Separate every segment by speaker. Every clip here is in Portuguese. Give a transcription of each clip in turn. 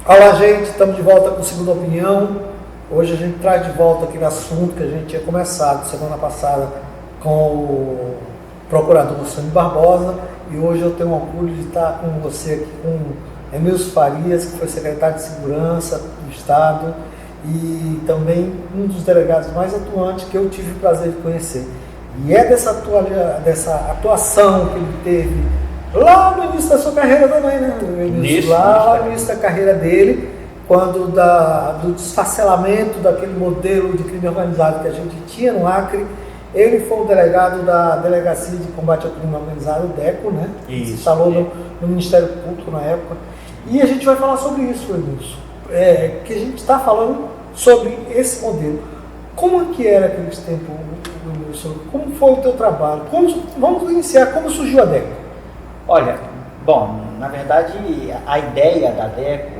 Speaker 1: Olá, gente, estamos de volta com Segunda Opinião. Hoje a gente traz de volta aquele assunto que a gente tinha começado semana passada com o procurador Sônia Barbosa, e hoje eu tenho o orgulho de estar com você aqui com Emílio Farias, que foi secretário de Segurança do Estado e também um dos delegados mais atuantes que eu tive o prazer de conhecer. E é dessa atuação que ele teve lá no início da sua carreira também, né? Lá no início da carreira dele, quando do desfacelamento daquele modelo de crime organizado que a gente tinha no Acre, ele foi o delegado da Delegacia de Combate ao Crime Organizado, o DECO, né?
Speaker 2: Isso.
Speaker 1: Se instalou no Ministério Público na época. E a gente vai falar sobre isso, Edilson. Que a gente está falando sobre esse modelo. Como é que era aqueles tempos, Edilson? Como foi o teu trabalho? Vamos iniciar, como surgiu a DECO?
Speaker 2: Olha, bom, na verdade a ideia da DECO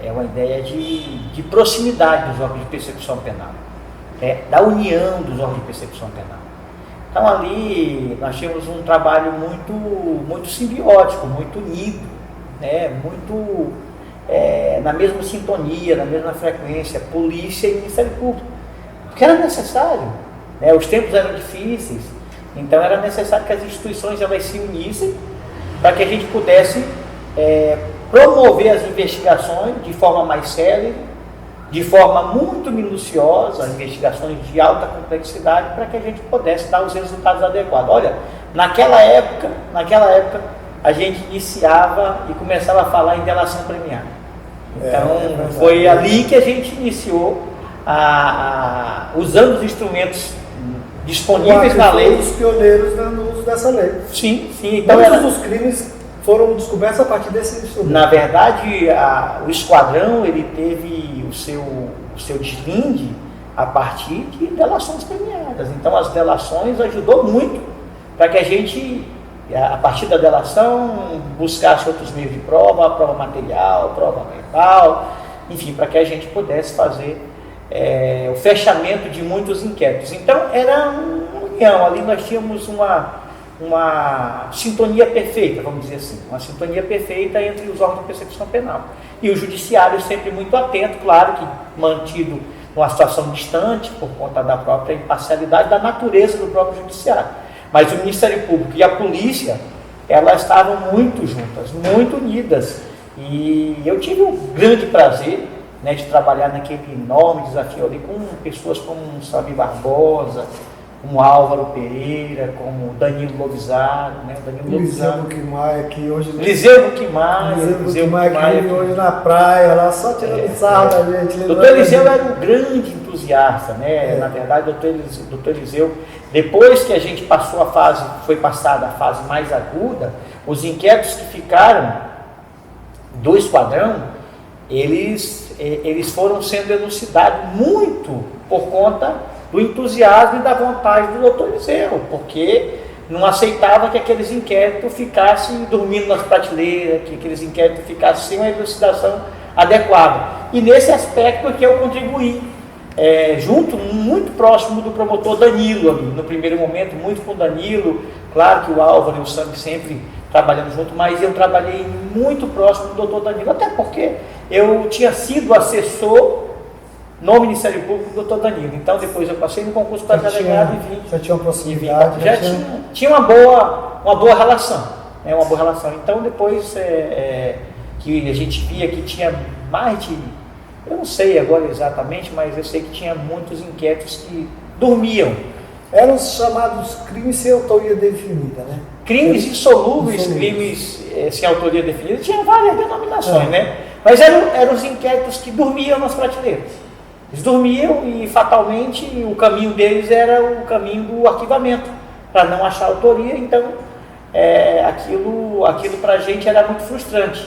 Speaker 2: é uma ideia de proximidade dos órgãos de persecução penal, da união dos órgãos de persecução penal. Então ali nós tínhamos um trabalho muito simbiótico, muito unido, né? Muito na mesma sintonia, na mesma frequência, polícia e Ministério Público, porque era necessário, né? Os tempos eram difíceis, então era necessário que as instituições elas se unissem para que a gente pudesse promover as investigações de forma mais célere, de forma muito minuciosa, investigações de alta complexidade, para que a gente pudesse dar os resultados adequados. Olha, naquela época, a gente iniciava e começava a falar em delação premiada. Então, foi ali que a gente iniciou, usando os instrumentos disponíveis na lei.
Speaker 1: Os pioneiros no uso dessa lei.
Speaker 2: Sim. Então,
Speaker 1: muitos dos crimes foram descobertos a partir desse instrumento.
Speaker 2: Na verdade, o esquadrão ele teve o seu deslinde a partir de delações premiadas. Então, as delações ajudou muito para que a gente, a partir da delação, buscasse outros meios de prova material, prova verbal, enfim, para que a gente pudesse fazer o fechamento de muitos inquéritos. Então, era uma união, ali nós tínhamos uma sintonia perfeita, vamos dizer assim, uma sintonia perfeita entre os órgãos de persecução penal. E o judiciário sempre muito atento, claro que mantido numa situação distante, por conta da própria imparcialidade, da natureza do próprio judiciário. Mas o Ministério Público e a polícia, elas estavam muito juntas, muito unidas. E eu tive um grande prazer, né, de trabalhar naquele enorme desafio ali com pessoas como Sônia Barbosa, como Álvaro Pereira, como Danilo Lovisaro, né?
Speaker 1: Liseu Buquimaia, que hoje...
Speaker 2: Liseu Buquimaia,
Speaker 1: que hoje na praia, lá só tirando sarro da gente.
Speaker 2: Doutor Liseu era um grande entusiasta, né? Na verdade, doutor Liseu, depois que a gente foi passada a fase mais aguda, os inquéritos que ficaram do esquadrão, eles foram sendo elucidados muito por conta do entusiasmo e da vontade do doutor Liseu, porque não aceitava que aqueles inquéritos ficassem dormindo nas prateleiras, que aqueles inquéritos ficassem sem uma elucidação adequada. E nesse aspecto que eu contribuí, muito próximo do promotor Danilo, ali, no primeiro momento, muito com o Danilo, claro que o Álvaro e o Sami sempre trabalhando junto, mas eu trabalhei muito próximo do doutor Danilo, até porque eu tinha sido assessor no Ministério Público do doutor Danilo. Então, depois eu passei no concurso para delegado e vim.
Speaker 1: Já tinha uma proximidade?
Speaker 2: Já tinha uma boa relação. Uma boa relação. Então, depois que a gente via que tinha mais de... Eu não sei agora exatamente, mas eu sei que tinha muitos inquéritos que dormiam.
Speaker 1: Eram os chamados crimes sem autoria definida, né?
Speaker 2: Crimes insolúveis, crimes sem autoria definida, tinha várias denominações, né? Mas eram os inquéritos que dormiam nas prateleiras. Eles dormiam e fatalmente o caminho deles era o caminho do arquivamento, para não achar autoria. Então aquilo para a gente era muito frustrante.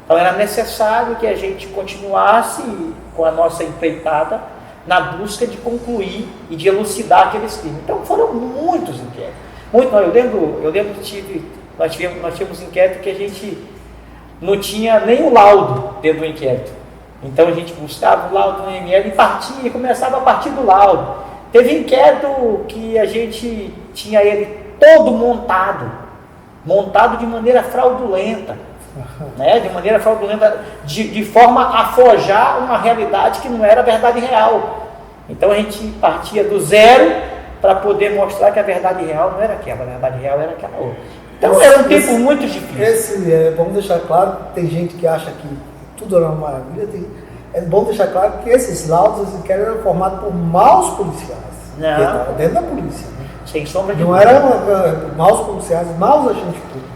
Speaker 2: Então era necessário que a gente continuasse com a nossa empreitada na busca de concluir e de elucidar aqueles crimes. Então foram muitos inquéritos. Eu lembro que nós tínhamos inquérito que a gente não tinha nem o laudo dentro do inquérito. Então a gente buscava o laudo no ML e começava a partir do laudo. Teve inquérito que a gente tinha ele todo montado de maneira fraudulenta. né, de maneira fraudulenta, de forma a forjar uma realidade que não era a verdade real. Então a gente partia do zero para poder mostrar que a verdade real não era aquela, a verdade real era aquela outra. Então era um tempo muito difícil.
Speaker 1: Vamos deixar claro, tem gente que acha que tudo era uma maravilha, é bom deixar claro que esses laudos eram formados por maus policiais,
Speaker 2: não,
Speaker 1: dentro da polícia. Né?
Speaker 2: Sem sombra de
Speaker 1: não
Speaker 2: dúvida.
Speaker 1: Eram maus policiais, maus agentes públicos.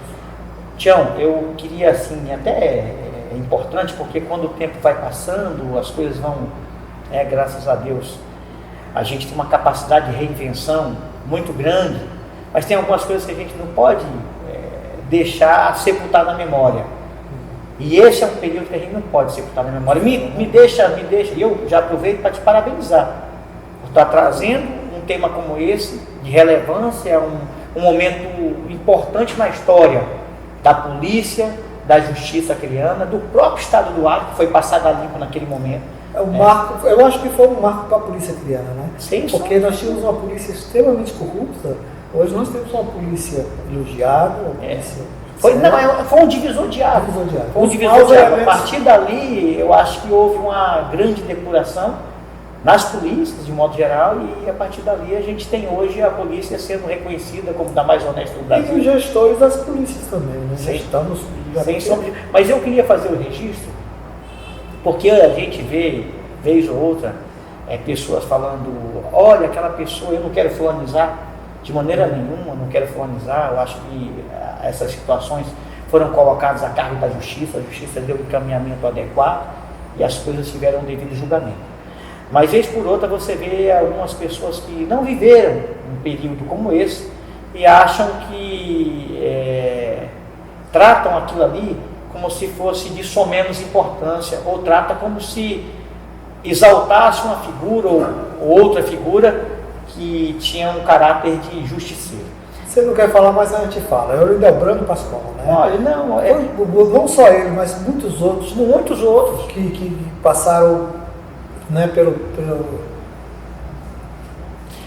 Speaker 2: Tião, eu queria assim, até é importante porque quando o tempo vai passando, as coisas vão, graças a Deus, a gente tem uma capacidade de reinvenção muito grande, mas tem algumas coisas que a gente não pode deixar sepultar na memória. E esse é um período que a gente não pode sepultar na memória. Me deixa, e eu já aproveito para te parabenizar por estar trazendo um tema como esse, de relevância, um momento importante na história da polícia, da justiça acreana, do próprio estado do Acre, que foi passado a limpo naquele momento.
Speaker 1: Marco, eu acho que foi um marco para a polícia acreana, né?
Speaker 2: Sim,
Speaker 1: porque nós tínhamos uma polícia extremamente corrupta, hoje nós temos uma polícia elogiada, uma polícia...
Speaker 2: Foi um divisor de águas. Foi um divisor de águas. A partir dali, eu acho que houve uma grande depuração nas polícias, de modo geral, e a partir dali a gente tem hoje a polícia sendo reconhecida como da mais honesta do Brasil.
Speaker 1: E os gestores das polícias também, né?
Speaker 2: Sem sombra de... Mas eu queria fazer o registro, porque a gente vê, vez ou outra, pessoas falando, olha, aquela pessoa, eu não quero fulanizar, de maneira nenhuma, não quero fulanizar, eu acho que essas situações foram colocadas a cargo da justiça, a justiça deu o encaminhamento adequado e as coisas tiveram um devido julgamento. Mas vez por outra você vê algumas pessoas que não viveram um período como esse e acham que tratam aquilo ali como se fosse de somenos importância, ou trata como se exaltasse uma figura ou outra figura que tinha um caráter de justiceiro.
Speaker 1: Você não quer falar, mas a gente fala. É o Lindelbrando Pascoal, né?
Speaker 2: Olha,
Speaker 1: não só ele, mas muitos outros. Que passaram, né, pelo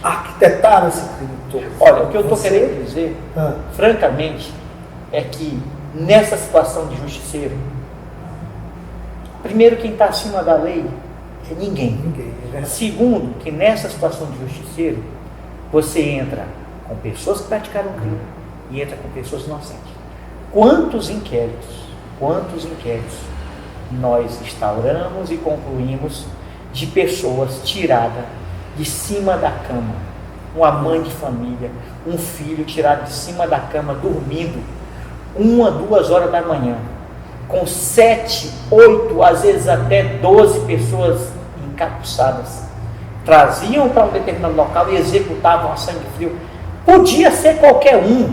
Speaker 1: arquitetaram esse crime todo.
Speaker 2: Olha, o que eu estou querendo dizer, francamente, é que nessa situação de justiceiro, primeiro, quem está acima da lei é ninguém. Segundo, que nessa situação de justiceiro, você entra com pessoas que praticaram crime e entra com pessoas inocentes. Quantos inquéritos nós instauramos e concluímos de pessoas tiradas de cima da cama, uma mãe de família, um filho tirado de cima da cama, dormindo, 1, 2 horas da manhã, com 7, 8, às vezes até 12 pessoas encapuçadas, traziam para um determinado local e executavam a sangue frio. Podia ser qualquer um,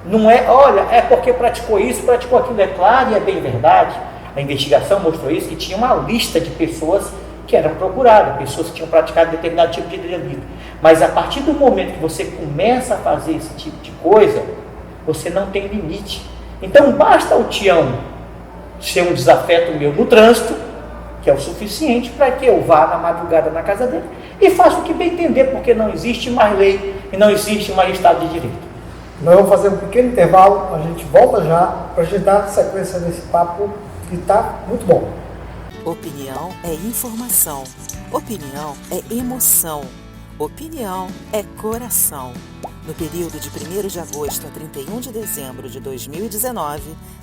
Speaker 2: não é, olha, é porque praticou isso, praticou aquilo, é claro, e é bem verdade, a investigação mostrou isso, que tinha uma lista de pessoas que eram procuradas, pessoas que tinham praticado determinado tipo de delito, mas a partir do momento que você começa a fazer esse tipo de coisa, você não tem limite. Então basta o Tião ser um desafeto meu no trânsito, que é o suficiente para que eu vá na madrugada na casa dele e faça o que bem entender, porque não existe mais lei e não existe mais Estado de Direito.
Speaker 1: Nós vamos fazer um pequeno intervalo, a gente volta já para a gente dar sequência nesse papo que está muito bom.
Speaker 3: Opinião é informação, opinião é emoção, opinião é coração. No período de 1º de agosto a 31 de dezembro de 2019,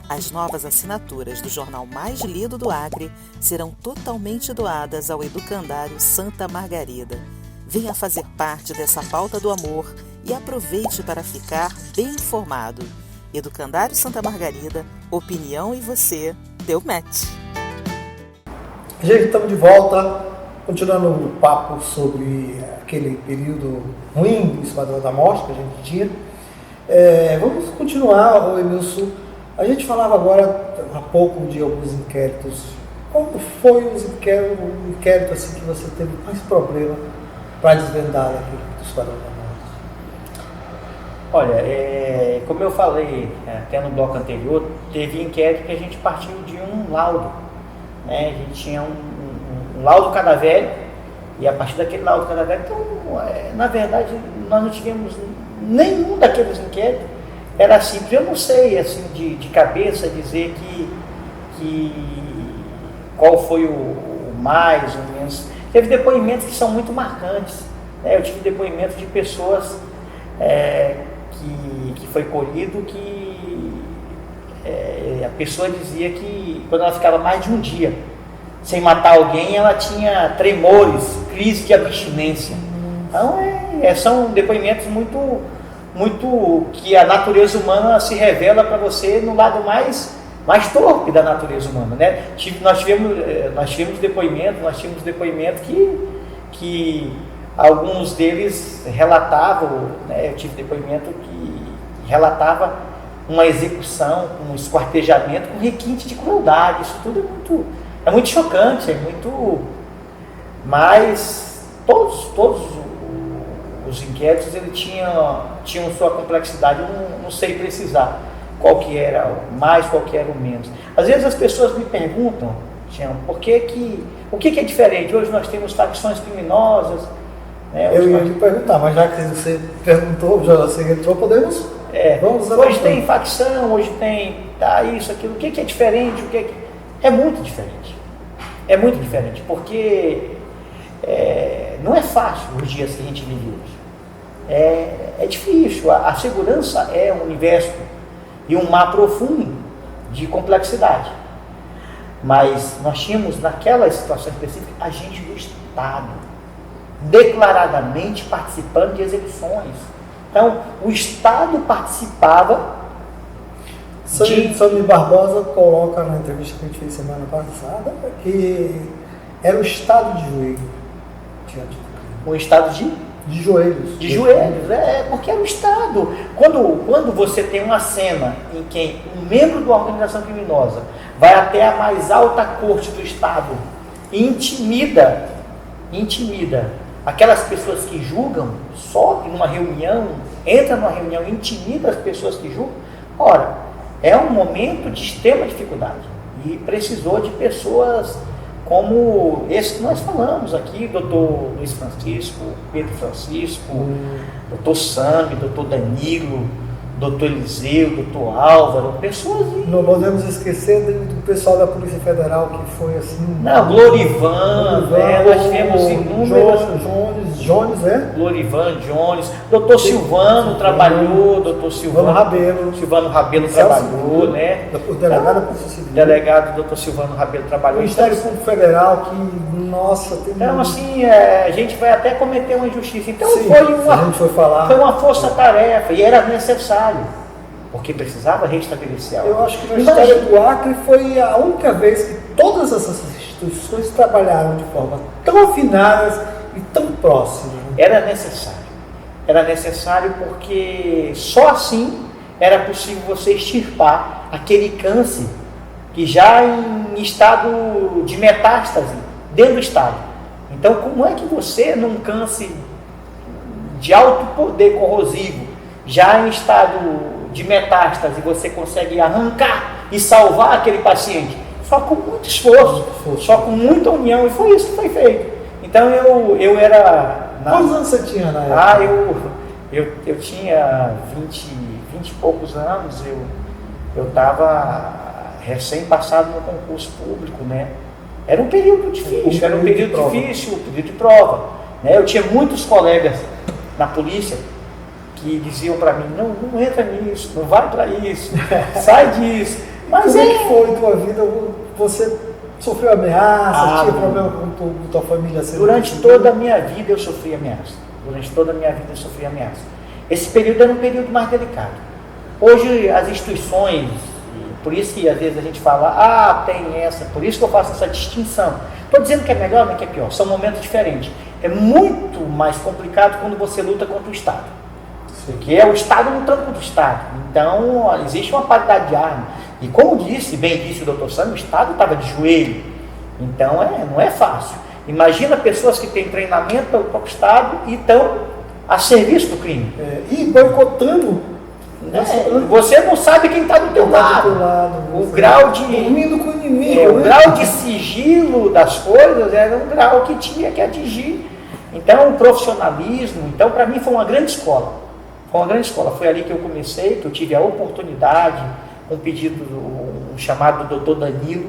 Speaker 3: as novas assinaturas do jornal mais lido do Acre serão totalmente doadas ao Educandário Santa Margarida. Venha fazer parte dessa pauta do amor e aproveite para ficar bem informado. Educandário Santa Margarida, opinião e você, deu match.
Speaker 1: Gente, estamos de volta, continuando o papo sobre aquele período ruim do Esquadrão da Morte que a gente tinha. Vamos continuar, Emilson. A gente falava agora há pouco de alguns inquéritos. Como foi o inquérito assim, que você teve mais problema para desvendar aqui do Esquadrão da Morte?
Speaker 2: Olha, como eu falei até no bloco anterior, teve inquérito que a gente partiu de um laudo. Né? A gente tinha um laudo cadavérico, e a partir daquele laudo cadavérico, então, na verdade, nós não tivemos nenhum daqueles inquéritos era simples. Eu não sei, assim, de cabeça dizer qual foi o mais ou menos. Teve depoimentos que são muito marcantes, né? Eu tive depoimentos de pessoas que foi colhido a pessoa dizia que quando ela ficava mais de um dia sem matar alguém, ela tinha tremores, crise de abstinência. Então, são depoimentos muito que a natureza humana se revela para você no lado mais torpe da natureza humana, né? Nós tivemos depoimentos que alguns deles relatavam, né? Eu tive depoimento que relatava uma execução, um esquartejamento com requinte de crueldade. Isso tudo é muito chocante, mas todos os inquéritos ele tinham sua complexidade. Eu não sei precisar qual que era o mais, qual que era o menos. Às vezes as pessoas me perguntam, Tião, o que é diferente? Hoje nós temos facções criminosas, né?
Speaker 1: Eu ia lhe perguntar, mas já que você perguntou, já você entrou, podemos... Vamos
Speaker 2: hoje tem facção, hoje tem isso, aquilo. O que é diferente? É muito diferente. É muito diferente, porque não é fácil os dias que a gente vive hoje. É difícil. A segurança é um universo e um mar profundo de complexidade. Mas nós tínhamos, naquela situação específica, agentes do Estado declaradamente participando de execuções. Então, o Estado participava.
Speaker 1: Sami Barbosa coloca na entrevista que a gente fez semana passada que era o Estado de joelho.
Speaker 2: O Estado
Speaker 1: de joelhos.
Speaker 2: De joelhos, porque era o Estado. Quando você tem uma cena em que um membro de uma organização criminosa vai até a mais alta corte do Estado e intimida aquelas pessoas que julgam, sobe numa reunião, entra numa reunião, intimida as pessoas que julgam, ora, é um momento de extrema dificuldade e precisou de pessoas como esse que nós falamos aqui, doutor Luiz Francisco, Pedro Francisco, doutor Sami, doutor Danilo, doutor Eliseu, doutor Álvaro, pessoas...
Speaker 1: Não podemos esquecer do pessoal da Polícia Federal que foi assim...
Speaker 2: Não, Glorivan, nós tivemos inúmeras...
Speaker 1: Jones,
Speaker 2: Glorivan, Jones, doutor Silvano trabalhou, doutor Silvano Rabelo trabalhou, né?
Speaker 1: O delegado da Polícia Civil.
Speaker 2: Delegado, doutor Silvano Rabelo trabalhou.
Speaker 1: O Ministério Público Federal que, nossa...
Speaker 2: Então, assim, a gente vai até cometer uma injustiça. Então,
Speaker 1: sim,
Speaker 2: foi uma força-tarefa e era necessário, porque precisava restabelecer a ordem.
Speaker 1: Eu acho que na história do Acre foi a única vez que todas essas instituições trabalharam de forma tão afinadas e tão próximas.
Speaker 2: Era necessário porque só assim era possível você extirpar aquele câncer que já em estado de metástase dentro do Estado. Então, como é que você, num câncer de alto poder corrosivo, já em estado de metástase, você consegue arrancar e salvar aquele paciente? Só com muito esforço, só com muita união, e foi isso que foi feito. Então eu era...
Speaker 1: Quantos anos você tinha na época?
Speaker 2: Eu tinha 20 e poucos anos, eu estava recém-passado no concurso público, né? Era um período difícil, período de prova. Né? Eu tinha muitos colegas na polícia que diziam para mim, não entra nisso, não vai para isso, sai disso. Mas
Speaker 1: como é que foi a tua vida? Você sofreu ameaça, tinha problema com tua família?
Speaker 2: Durante toda a minha vida eu sofri ameaça. Esse período era um período mais delicado. Hoje as instituições, por isso que às vezes a gente fala, tem essa, por isso que eu faço essa distinção. Estou dizendo que é melhor, não que é pior, são momentos diferentes. É muito mais complicado quando você luta contra o Estado. Porque é o Estado lutando contra o Estado. Então, existe uma paridade de arma. E como bem disse o doutor Sami, o Estado estava de joelho. Então, não é fácil. Imagina pessoas que têm treinamento pelo próprio Estado e estão a serviço do crime.
Speaker 1: E boicotando.
Speaker 2: Você não sabe quem está do teu lado. O grau de...
Speaker 1: Dormindo com o inimigo.
Speaker 2: O grau de sigilo das coisas era um grau que tinha que atingir. Então, o profissionalismo, para mim foi uma grande escola. Foi uma grande escola, foi ali que eu comecei, que eu tive a oportunidade, um pedido, um chamado do Dr. Danilo,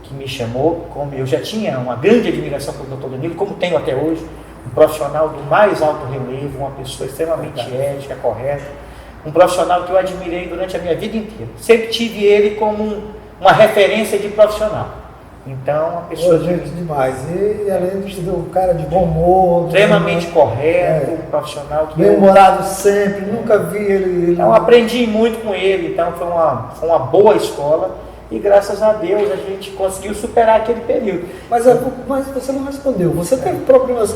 Speaker 2: que me chamou, como eu já tinha uma grande admiração pelo Dr. Danilo, como tenho até hoje, um profissional do mais alto relevo, uma pessoa extremamente ética, correta, um profissional que eu admirei durante a minha vida inteira. Sempre tive ele como uma referência de profissional. Então, uma pessoa...
Speaker 1: gente demais. E além de ser um cara de bom humor...
Speaker 2: extremamente correto, um profissional que...
Speaker 1: bem-humorado sempre, nunca vi ele...
Speaker 2: Então, aprendi muito com ele. Então, foi uma boa escola. E graças a Deus a gente conseguiu superar aquele período.
Speaker 1: Mas você não respondeu. Você teve problemas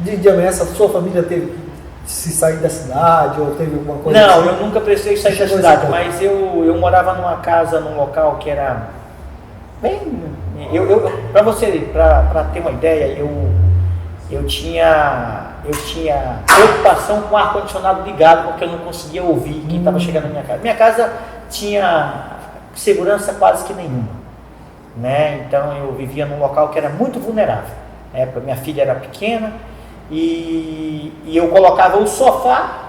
Speaker 1: de ameaça? Sua família teve de se sair da cidade ou teve alguma coisa?
Speaker 2: Não,
Speaker 1: assim?
Speaker 2: eu nunca precisei sair da cidade, mas eu morava numa casa, num local que era bem... Para ter uma ideia, eu tinha preocupação com o ar-condicionado ligado, porque eu não conseguia ouvir quem estava chegando na minha casa. Minha casa tinha segurança quase que nenhuma, né? Então eu vivia num local que era muito vulnerável. Minha filha era pequena e eu colocava o sofá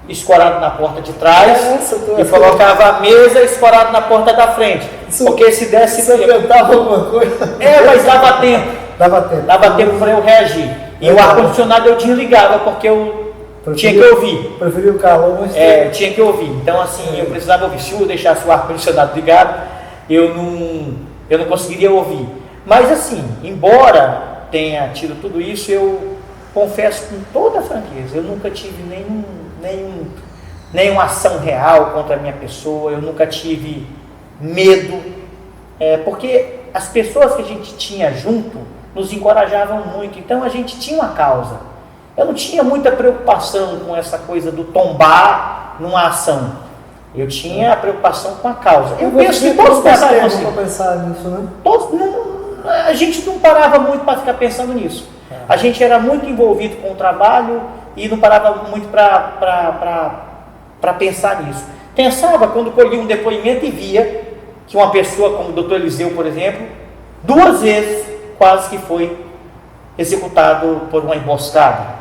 Speaker 2: escorado na porta de trás e colocava a mesa escorado na porta da frente, porque se desse...
Speaker 1: Você inventava alguma coisa?
Speaker 2: Mas dava tempo. Dava tempo para eu reagir. E o ar-condicionado eu desligava, porque eu tinha que ouvir.
Speaker 1: Preferia o calor, mas...
Speaker 2: tinha que ouvir. Então, assim, eu precisava ouvir. Se eu deixasse o ar-condicionado ligado, eu não conseguiria ouvir. Mas, assim, embora tenha tido tudo isso, eu confesso com toda a franqueza, eu nunca tive nenhuma ação real contra a minha pessoa, eu nunca tive medo, porque as pessoas que a gente tinha junto nos encorajavam muito, então a gente tinha uma causa. Eu não tinha muita preocupação com essa coisa do tombar numa ação, eu tinha a preocupação com a causa. Eu penso que todos pensavam assim.
Speaker 1: Pensar nisso, né?
Speaker 2: A gente não parava muito para ficar pensando nisso. A gente era muito envolvido com o trabalho e não parava muito para pensar nisso. Pensava quando colhia um depoimento e via que uma pessoa como o Dr. Eliseu, por exemplo, 2 vezes quase que foi executado por uma emboscada.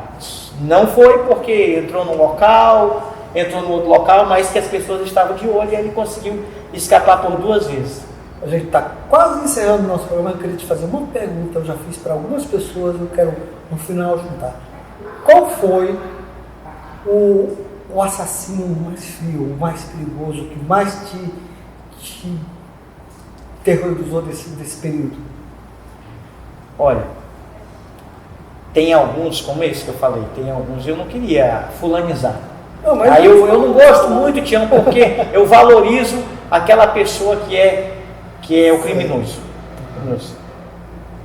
Speaker 2: Não foi porque entrou num local, entrou no outro local, mas que as pessoas estavam de olho e ele conseguiu escapar por 2 vezes.
Speaker 1: A gente está quase encerrando o nosso programa. Eu queria te fazer uma pergunta, eu já fiz para algumas pessoas, eu quero no final juntar. Qual foi o assassino mais frio, o mais perigoso, que mais te terrorizou desse período?
Speaker 2: Olha, tem alguns, como esse que eu falei, tem alguns, eu não queria fulanizar. Aí eu não gosto muito, Tião, porque eu valorizo aquela pessoa que é o criminoso.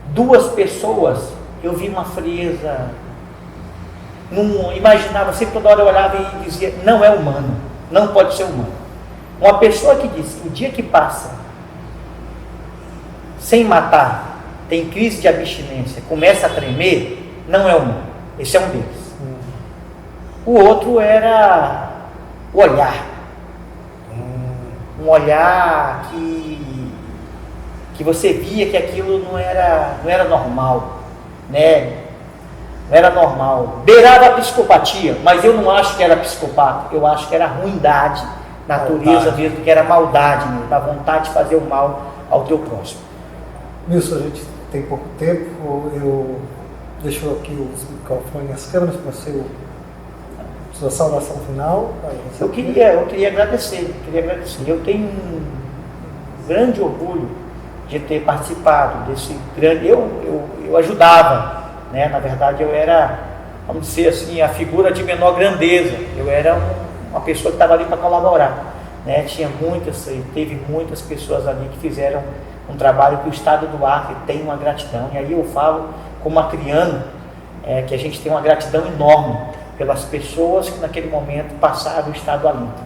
Speaker 2: 2 pessoas, eu vi uma frieza, não imaginava, sempre toda hora eu olhava e dizia, não é humano, não pode ser humano. Uma pessoa que diz que o dia que passa sem matar, tem crise de abstinência, começa a tremer, não é humano. Esse é um deles. O outro era o olhar. Um olhar que você via que aquilo não era normal, né? Não era normal. Beirava a psicopatia, mas eu não acho que era psicopata, eu acho que era ruindade, natureza mesmo, que era maldade mesmo, a vontade de fazer o mal ao teu próximo.
Speaker 1: Nilson, a gente tem pouco tempo, eu deixo aqui os microfones e as câmeras para ser sua saudação final.
Speaker 2: Eu queria agradecer, eu tenho um grande orgulho de ter participado desse grande... Eu ajudava, né? Na verdade eu era, vamos dizer assim, a figura de menor grandeza, eu era uma pessoa que estava ali para colaborar, né? Teve muitas pessoas ali que fizeram um trabalho que o Estado do Acre tem uma gratidão, e aí eu falo como acriano, que a gente tem uma gratidão enorme pelas pessoas que naquele momento passaram o Estado a limpo,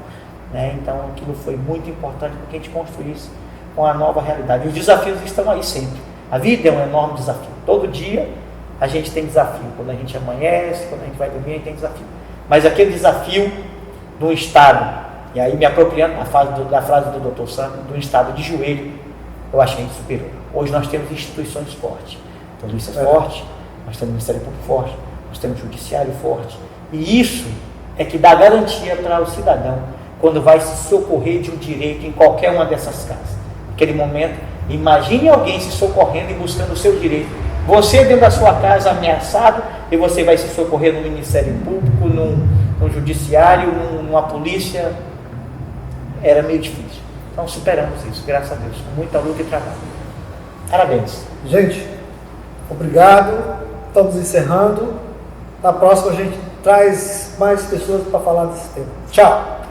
Speaker 2: né? Então aquilo foi muito importante para que a gente construísse uma nova realidade. Os desafios estão aí sempre. A vida é um enorme desafio. Todo dia a gente tem desafio. Quando a gente amanhece, quando a gente vai dormir, a gente tem desafio. Mas aquele desafio do Estado, e aí me apropriando da frase do Dr. Sandro, do Estado de joelho, eu acho que a gente superou. Hoje nós temos instituições fortes, polícias fortes, nós temos Ministério Público forte, nós temos Judiciário forte, e isso é que dá garantia para o cidadão quando vai se socorrer de um direito em qualquer uma dessas casas. Naquele momento, imagine alguém se socorrendo e buscando o seu direito. Você dentro da sua casa ameaçado, e você vai se socorrer no Ministério Público, no Judiciário, numa polícia. Era meio difícil. Então superamos isso, graças a Deus, com muita luta e trabalho. Parabéns.
Speaker 1: Gente, obrigado. Estamos encerrando. Na próxima a gente traz mais pessoas para falar desse tema. Tchau.